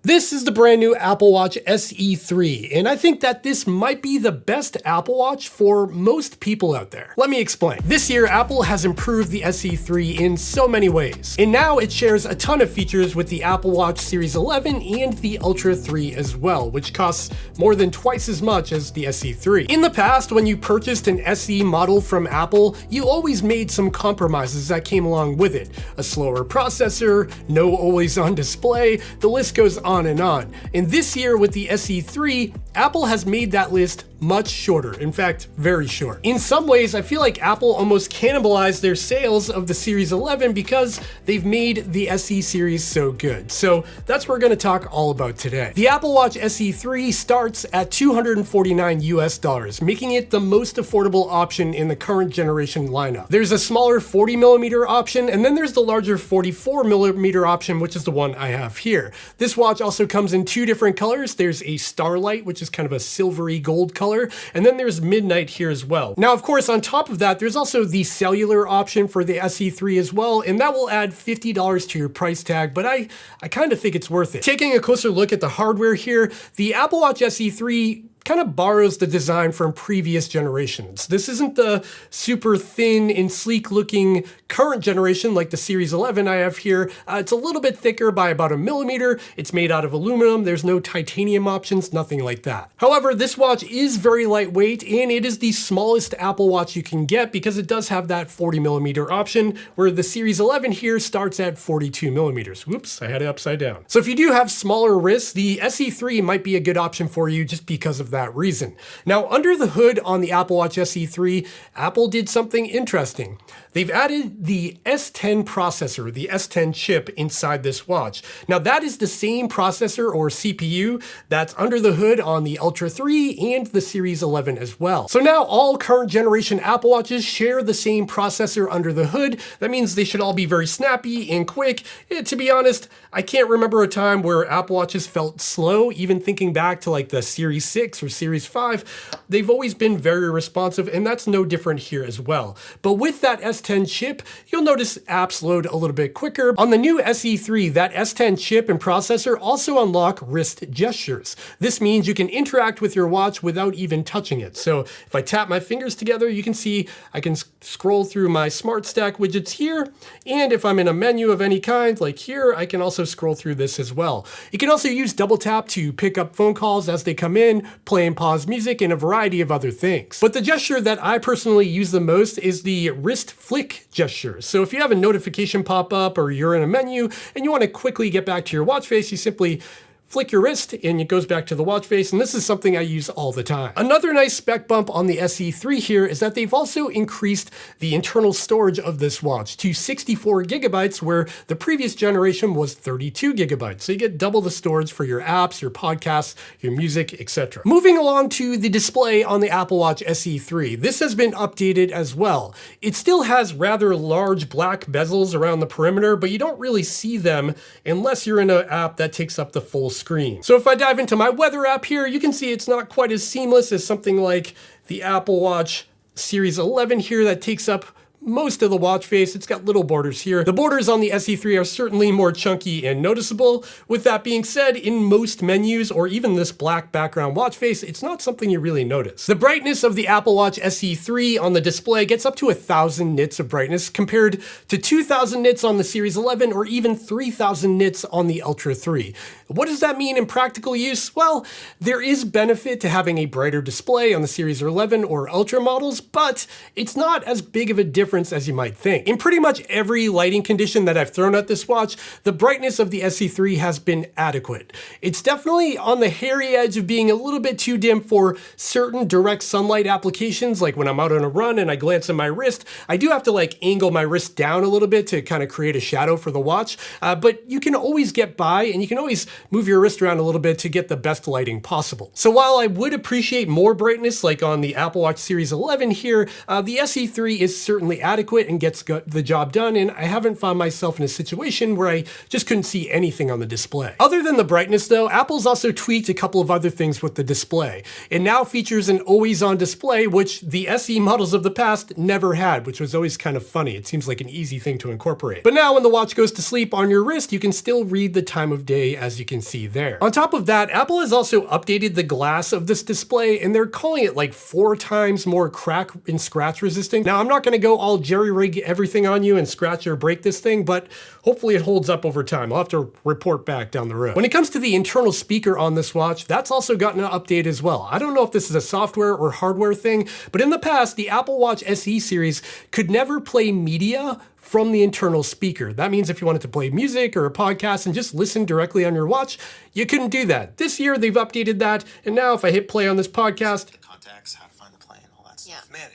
This is the brand new Apple Watch SE3, and I think that this might be the best Apple Watch for most people out there. Let me explain. This year, Apple has improved the SE3 in so many ways, and now it shares a ton of features with the Apple Watch Series 11 and the Ultra 3 as well, which costs more than twice as much as the SE3. In the past, when you purchased an SE model from Apple, you always made some compromises that came along with it. A slower processor, no always-on display, the list goes on and on. And this year with the SE3, Apple has made that list much shorter, in fact, very short. In some ways, I feel like Apple almost cannibalized their sales of the Series 11 because they've made the SE series so good. So that's what we're gonna talk all about today. The Apple Watch SE3 starts at $249 US, making it the most affordable option in the current generation lineup. There's a smaller 40mm option, and then there's the larger 44mm option, which is the one I have here. This watch also comes in two different colors. There's a Starlight, which is kind of a silvery gold color, and then there's Midnight here as well. Now, of course, on top of that, there's also the cellular option for the SE3 as well, and that will add $50 to your price tag, but I kind of think it's worth it. Taking a closer look at the hardware here, the Apple Watch SE3 kind of borrows the design from previous generations. This isn't the super thin and sleek looking current generation like the Series 11 I have here. It's a little bit thicker by about 1mm. It's made out of aluminum. There's no titanium options, nothing like that. However, this watch is very lightweight, and it is the smallest Apple Watch you can get because it does have that 40mm option, where the Series 11 here starts at 42mm. Whoops, I had it upside down. So if you do have smaller wrists, the SE3 might be a good option for you just because of that reason. Now, under the hood on the Apple Watch SE3, Apple did something interesting. They've added the S10 processor, the S10 chip inside this watch. Now, that is the same processor or CPU that's under the hood on the Ultra 3 and the Series 11 as well. So now all current generation Apple Watches share the same processor under the hood. That means they should all be very snappy and quick. To be honest, I can't remember a time where Apple Watches felt slow, even thinking back to like the Series 6 or Series 5. They've always been very responsive, and that's no different here as well. But with that S10 chip, you'll notice apps load a little bit quicker. On the new SE3, that S10 chip and processor also unlock wrist gestures. This means you can interact with your watch without even touching it. So if I tap my fingers together, you can see I can scroll through my Smart Stack widgets here. And if I'm in a menu of any kind, like here, I can also scroll through this as well. You can also use double tap to pick up phone calls as they come in, play and pause music, and a variety of other things. But the gesture that I personally use the most is the wrist flick gesture. So if you have a notification pop up or you're in a menu and you want to quickly get back to your watch face, you simply flick your wrist and it goes back to the watch face, and this is something I use all the time. Another nice spec bump on the SE3 here is that they've also increased the internal storage of this watch to 64GB, where the previous generation was 32GB. So you get double the storage for your apps, your podcasts, your music, etc. Moving along to the display on the Apple Watch SE3. This has been updated as well. It still has rather large black bezels around the perimeter, but you don't really see them unless you're in an app that takes up the full screen. So if I dive into my weather app here, you can see it's not quite as seamless as something like the Apple Watch Series 11 here that takes up most of the watch face. It's got little borders here. The borders on the SE3 are certainly more chunky and noticeable. With that being said, in most menus or even this black background watch face, it's not something you really notice. The brightness of the Apple Watch SE3 on the display gets up to 1,000 nits of brightness compared to 2,000 nits on the Series 11 or even 3,000 nits on the Ultra 3. What does that mean in practical use? Well, there is benefit to having a brighter display on the Series 11 or Ultra models, but it's not as big of a difference as you might think. In pretty much every lighting condition that I've thrown at this watch, the brightness of the SE3 has been adequate. It's definitely on the hairy edge of being a little bit too dim for certain direct sunlight applications, like when I'm out on a run and I glance at my wrist. I do have to like angle my wrist down a little bit to kind of create a shadow for the watch, but you can always get by, and you can always move your wrist around a little bit to get the best lighting possible. So while I would appreciate more brightness like on the Apple Watch Series 11 here, the SE3 is certainly totally adequate and gets the job done, and I haven't found myself in a situation where I just couldn't see anything on the display. Other than the brightness though, Apple's also tweaked a couple of other things with the display. It now features an always-on display, which the SE models of the past never had, which was always kind of funny. It seems like an easy thing to incorporate. But now when the watch goes to sleep on your wrist, you can still read the time of day, as you can see there. On top of that, Apple has also updated the glass of this display, and they're calling it like 4 times more crack and scratch resistant. Now, I'm not gonna go all jerry-rig everything on you and scratch or break this thing, but hopefully it holds up over time. I'll have to report back down the road. When it comes to the internal speaker on this watch, that's also gotten an update as well. I don't know if this is a software or hardware thing, but in the past, the Apple Watch SE series could never play media from the internal speaker. That means if you wanted to play music or a podcast and just listen directly on your watch, you couldn't do that. This year, they've updated that, and now if I hit play on this podcast, contacts, how to find the play and all that stuff. Yeah. Man,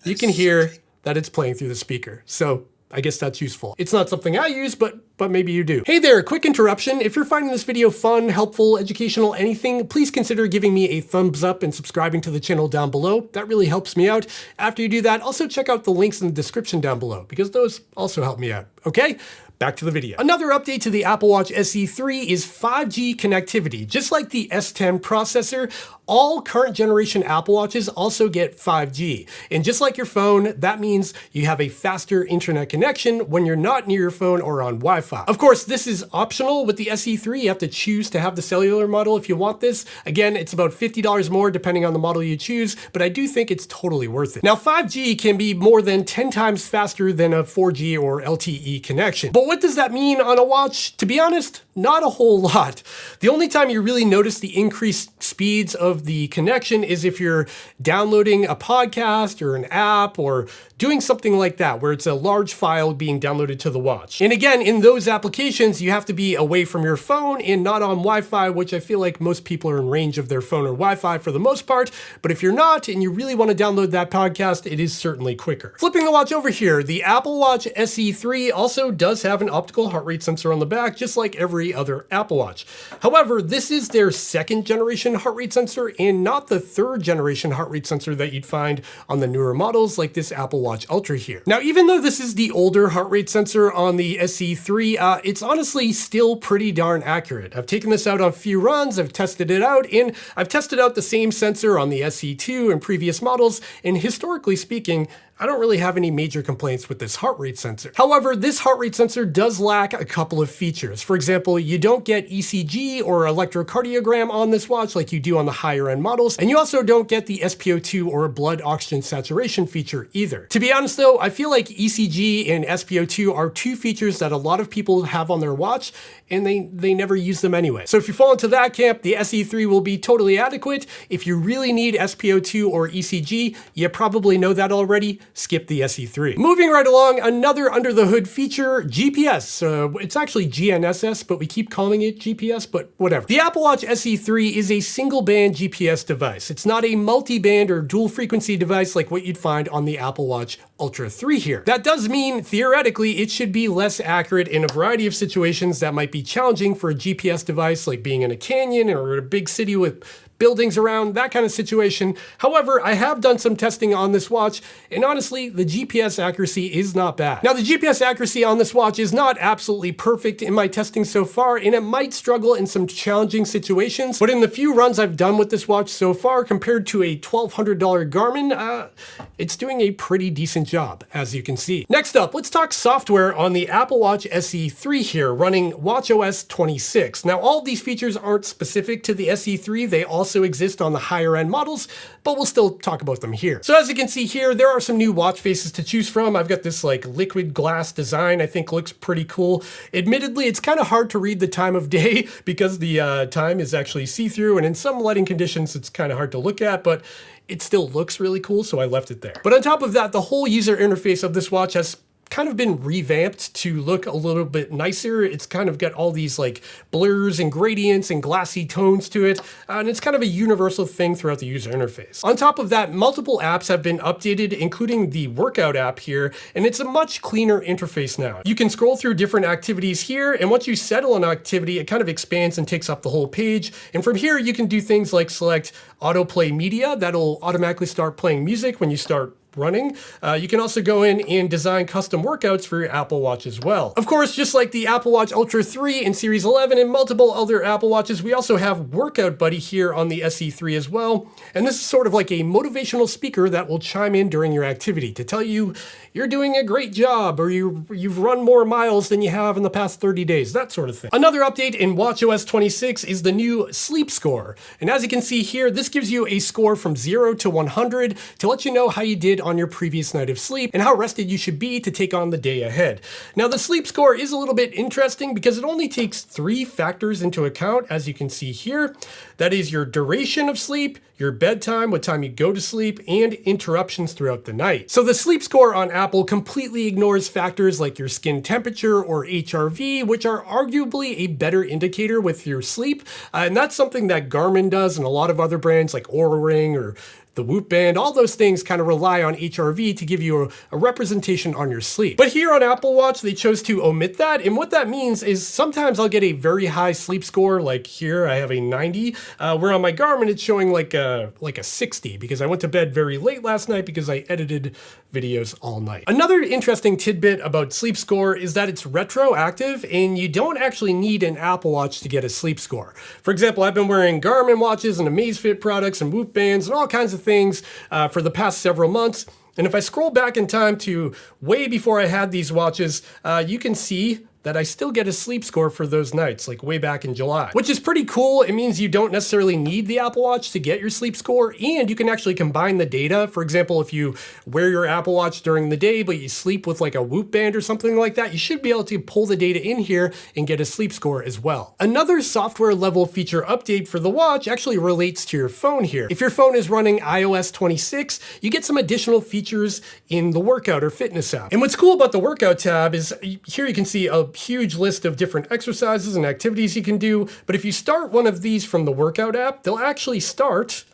you can hear that it's playing through the speaker. So I guess that's useful. It's not something I use, but maybe you do. Hey there, quick interruption. If you're finding this video fun, helpful, educational, anything, please consider giving me a thumbs up and subscribing to the channel down below. That really helps me out. After you do that, also check out the links in the description down below, because those also help me out, okay? Back to the video. Another update to the Apple Watch SE 3 is 5G connectivity. Just like the S10 processor, all current generation Apple Watches also get 5G. And just like your phone, that means you have a faster internet connection when you're not near your phone or on Wi-Fi. Of course, this is optional. With the SE 3, you have to choose to have the cellular model if you want this. Again, it's about $50 more depending on the model you choose, but I do think it's totally worth it. Now, 5G can be more than 10 times faster than a 4G or LTE connection. But what does that mean on a watch? To be honest, not a whole lot. The only time you really notice the increased speeds of the connection is if you're downloading a podcast or an app or doing something like that, where it's a large file being downloaded to the watch. And again, in those applications, you have to be away from your phone and not on Wi-Fi, which I feel like most people are in range of their phone or Wi-Fi for the most part. But if you're not, and you really want to download that podcast, it is certainly quicker. Flipping the watch over here, the Apple Watch SE 3 also does have an optical heart rate sensor on the back, just like every other Apple Watch. However, this is their 2nd generation heart rate sensor and not the 3rd generation heart rate sensor that you'd find on the newer models like this Apple Watch Ultra here. Now, even though this is the older heart rate sensor on the SE 3, it's honestly still pretty darn accurate. I've taken this out on a few runs, I've tested it out, and I've tested out the same sensor on the SE 2 and previous models, and historically speaking, I don't really have any major complaints with this heart rate sensor. However, this heart rate sensor does lack a couple of features. For example, you don't get ECG or electrocardiogram on this watch like you do on the higher end models, and you also don't get the SpO2 or blood oxygen saturation feature either. To be honest though, I feel like ECG and SpO2 are 2 features that a lot of people have on their watch, and they never use them anyway. So if you fall into that camp, the SE3 will be totally adequate. If you really need SpO2 or ECG, you probably know that already. Skip the SE3. Moving right along, another under the hood feature, GPS. It's actually GNSS, but we keep calling it GPS, but whatever. The Apple Watch SE3 is a single band GPS device. It's not a multi-band or dual frequency device like what you'd find on the Apple Watch Ultra 3 here. That does mean, theoretically, it should be less accurate in a variety of situations that might be challenging for a GPS device, like being in a canyon or a big city with buildings around, that kind of situation. However, I have done some testing on this watch, and honestly, the GPS accuracy is not bad. Now, the GPS accuracy on this watch is not absolutely perfect in my testing so far, and it might struggle in some challenging situations, but in the few runs I've done with this watch so far, compared to a $1,200 Garmin, it's doing a pretty decent job, as you can see. Next up, let's talk software on the Apple Watch SE3 here, running watchOS 26. Now, all of these features aren't specific to the SE3, they also exist on the higher end models, but we'll still talk about them here. So as you can see here, there are some new watch faces to choose from. I've got this like liquid glass design, I think looks pretty cool. Admittedly, it's kind of hard to read the time of day because the time is actually see-through, and in some lighting conditions, it's kind of hard to look at, but it still looks really cool, so I left it there. But on top of that, the whole user interface of this watch has kind of been revamped to look a little bit nicer. It's kind of got all these like blurs and gradients and glassy tones to it, and it's kind of a universal thing throughout the user interface. On top of that, multiple apps have been updated, including the workout app here, and it's a much cleaner interface now. You can scroll through different activities here, and once you settle an activity, it kind of expands and takes up the whole page. And from here, you can do things like select autoplay media. That'll automatically start playing music when you start running. You can also go in and design custom workouts for your Apple Watch as well. Of course, just like the Apple Watch Ultra 3 and Series 11 and multiple other Apple Watches, we also have Workout Buddy here on the SE3 as well. And this is sort of like a motivational speaker that will chime in during your activity to tell you you're doing a great job, or you've run more miles than you have in the past 30 days, that sort of thing. Another update in watchOS 26 is the new sleep score. And as you can see here, this gives you a score from 0 to 100 to let you know how you did on your previous night of sleep and how rested you should be to take on the day ahead. Now, the sleep score is a little bit interesting because it only takes 3 factors into account, as you can see here. That is your duration of sleep, your bedtime, what time you go to sleep, and interruptions throughout the night. So the sleep score on Apple completely ignores factors like your skin temperature or HRV, which are arguably a better indicator with your sleep. And that's something that Garmin does and a lot of other brands like Oura Ring or the Whoop Band, all those things kind of rely on HRV to give you a representation on your sleep. But here on Apple Watch, they chose to omit that. And what that means is sometimes I'll get a very high sleep score, like here I have a 90, where on my Garmin it's showing like a 60 because I went to bed very late last night because I edited videos all night. Another interesting tidbit about sleep score is that it's retroactive and you don't actually need an Apple Watch to get a sleep score. For example, I've been wearing Garmin watches and Amazfit products and Whoop Bands and all kinds of things for the past several months. And if I scroll back in time to way before I had these watches, you can see that I still get a sleep score for those nights, like way back in July, which is pretty cool. It means you don't necessarily need the Apple Watch to get your sleep score, and you can actually combine the data. For example, if you wear your Apple Watch during the day, but you sleep with like a Whoop Band or something like that, you should be able to pull the data in here and get a sleep score as well. Another software level feature update for the watch actually relates to your phone here. If your phone is running iOS 26, you get some additional features in the workout or fitness app. And what's cool about the workout tab is here you can see a huge list of different exercises and activities you can do. But if you start one of these from the workout app, they'll actually start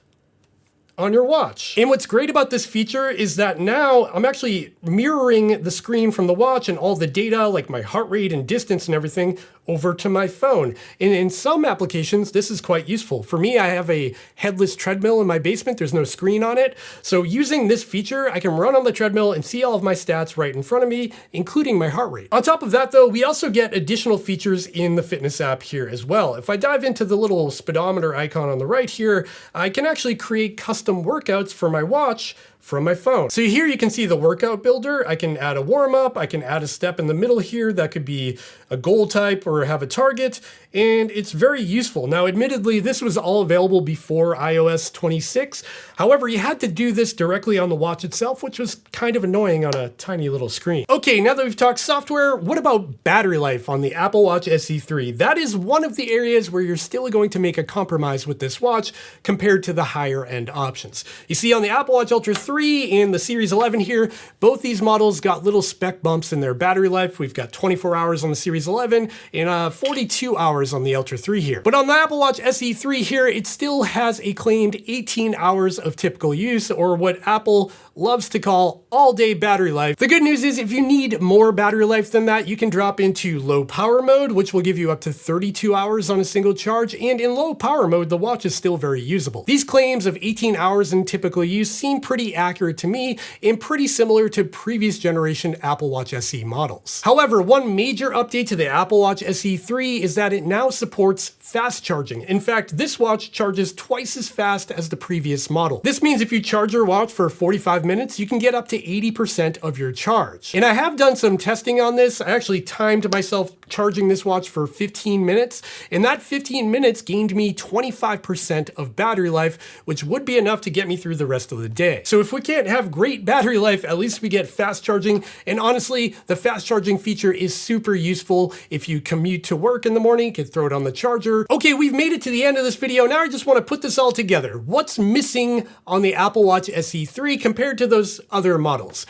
on your watch. And what's great about this feature is that now I'm actually mirroring the screen from the watch and all the data, like my heart rate and distance and everything, over to my phone. And in some applications, this is quite useful. For me, I have a headless treadmill in my basement. There's no screen on it. So using this feature, I can run on the treadmill and see all of my stats right in front of me, including my heart rate. On top of that though, we also get additional features in the fitness app here as well. If I dive into the little speedometer icon on the right here, I can actually create custom workouts for my watch from my phone. So here you can see the workout builder. I can add a warm up. I can add a step in the middle here that could be a goal type or have a target. And it's very useful. Now, admittedly, this was all available before iOS 26. However, you had to do this directly on the watch itself, which was kind of annoying on a tiny little screen. Okay, now that we've talked software, what about battery life on the Apple Watch SE3? That is one of the areas where you're still going to make a compromise with this watch compared to the higher end options. You see on the Apple Watch Ultra 3 and the Series 11 here, both these models got little spec bumps in their battery life. We've got 24 hours on the Series 11 and 42 hours on the Ultra 3 here. But on the Apple Watch SE3 here, it still has a claimed 18 hours of typical use, or what Apple loves to call all-day battery life. The good news is if you need more battery life than that, you can drop into low power mode, which will give you up to 32 hours on a single charge, and in low power mode, the watch is still very usable. These claims of 18 hours in typical use seem pretty accurate to me and pretty similar to previous generation Apple Watch SE models. However, one major update to the Apple Watch SE3 is that it now supports fast charging. In fact, this watch charges twice as fast as the previous model. This means if you charge your watch for 45 minutes, you can get up to 80% of your charge. And I have done some testing on this. I actually timed myself charging this watch for 15 minutes, and that 15 minutes gained me 25% of battery life, which would be enough to get me through the rest of the day. So if we can't have great battery life, at least we get fast charging. And honestly, the fast charging feature is super useful. If you commute to work in the morning, you can throw it on the charger. Okay, we've made it to the end of this video. Now I just want to put this all together. What's missing on the Apple Watch SE3 compared to those other models?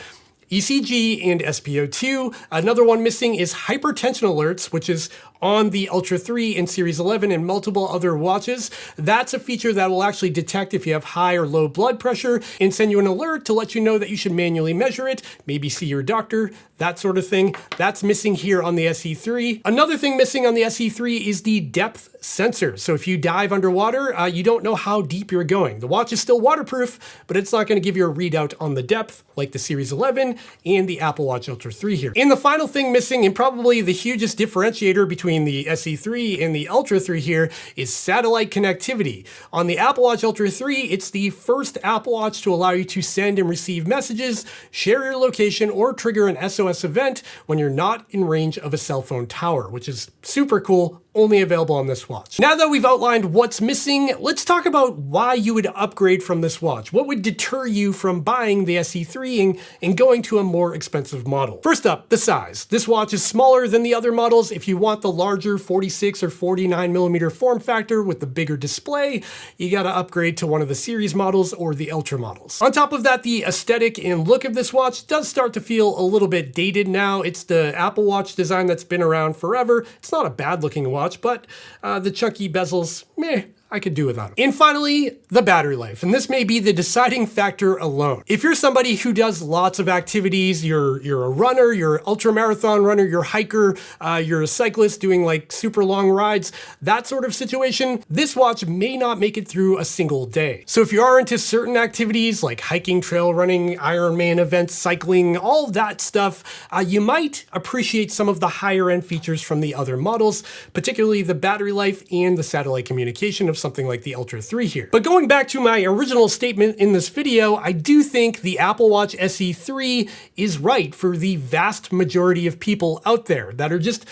ECG and SpO2. Another one missing is hypertension alerts, which is on the Ultra 3 and Series 11 and multiple other watches. That's a feature that will actually detect if you have high or low blood pressure and send you an alert to let you know that you should manually measure it, maybe see your doctor, that sort of thing. That's missing here on the SE3. Another thing missing on the SE3 is the depth sensor. So if you dive underwater, you don't know how deep you're going. The watch is still waterproof, but it's not going to give you a readout on the depth like the Series 11 and the Apple Watch Ultra 3 here. And the final thing missing, and probably the hugest differentiator between the SE3 and the Ultra 3 here, is satellite connectivity. On the Apple Watch Ultra 3, it's the first Apple Watch to allow you to send and receive messages, share your location, or trigger an SOS event when you're not in range of a cell phone tower, which is super cool. Only available on this watch. Now that we've outlined what's missing, let's talk about why you would upgrade from this watch. What would deter you from buying the SE3 and going to a more expensive model? First up, the size. This watch is smaller than the other models. If you want the larger 46 or 49 millimeter form factor with the bigger display, you gotta upgrade to one of the series models or the Ultra models. On top of that, the aesthetic and look of this watch does start to feel a little bit dated now. It's the Apple Watch design that's been around forever. It's not a bad looking watch, but the chunky bezels, meh, I could do without them. And finally, the battery life. And this may be the deciding factor alone. If you're somebody who does lots of activities, you're a runner, you're an ultra marathon runner, you're a hiker, you're a cyclist doing like super long rides, that sort of situation, this watch may not make it through a single day. So if you are into certain activities like hiking, trail running, Ironman events, cycling, all of that stuff, you might appreciate some of the higher end features from the other models, particularly the battery life and the satellite communication of something like the Ultra 3 here. But going back to my original statement in this video, I do think the Apple Watch SE3 is right for the vast majority of people out there that are just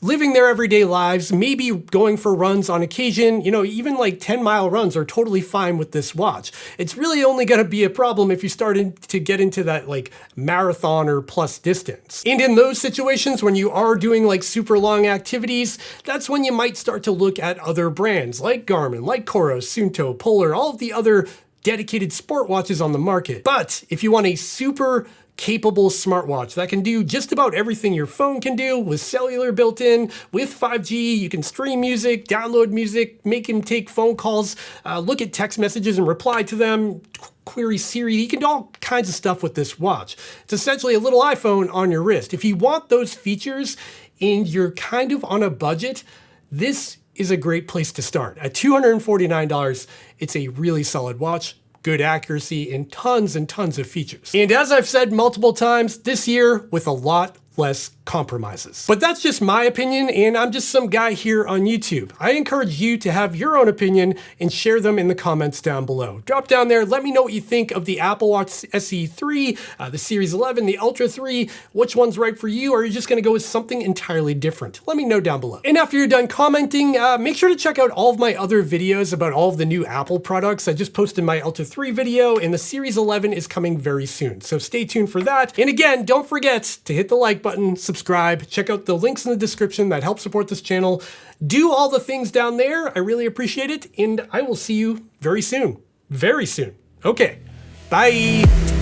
living their everyday lives, maybe going for runs on occasion. You know, even like 10-mile runs are totally fine with this watch. It's really only gonna be a problem if you start to get into that like marathon or plus distance. And in those situations, when you are doing like super long activities, that's when you might start to look at other brands like Garmin, like Coros, Suunto, Polar, all of the other dedicated sport watches on the market. But if you want a super capable smartwatch that can do just about everything your phone can do with cellular built in, with 5G, you can stream music, download music, make him take phone calls, look at text messages and reply to them, query Siri, you can do all kinds of stuff with this watch. It's essentially a little iPhone on your wrist. If you want those features and you're kind of on a budget, this is a great place to start. At $249, it's a really solid watch, good accuracy, and tons of features. And as I've said multiple times, this year with a lot less compromises. But that's just my opinion, and I'm just some guy here on YouTube. I encourage you to have your own opinion and share them in the comments down below. Drop down there, let me know what you think of the Apple Watch SE3, the Series 11, the Ultra 3, which one's right for you, or are you just gonna go with something entirely different? Let me know down below. And after you're done commenting, make sure to check out all of my other videos about all of the new Apple products. I just posted my Ultra 3 video, and the Series 11 is coming very soon, so stay tuned for that. And again, don't forget to hit the like button, subscribe, check out the links in the description that help support this channel. Do all the things down there. I really appreciate it, and I will see you very soon. Very soon. Okay, bye.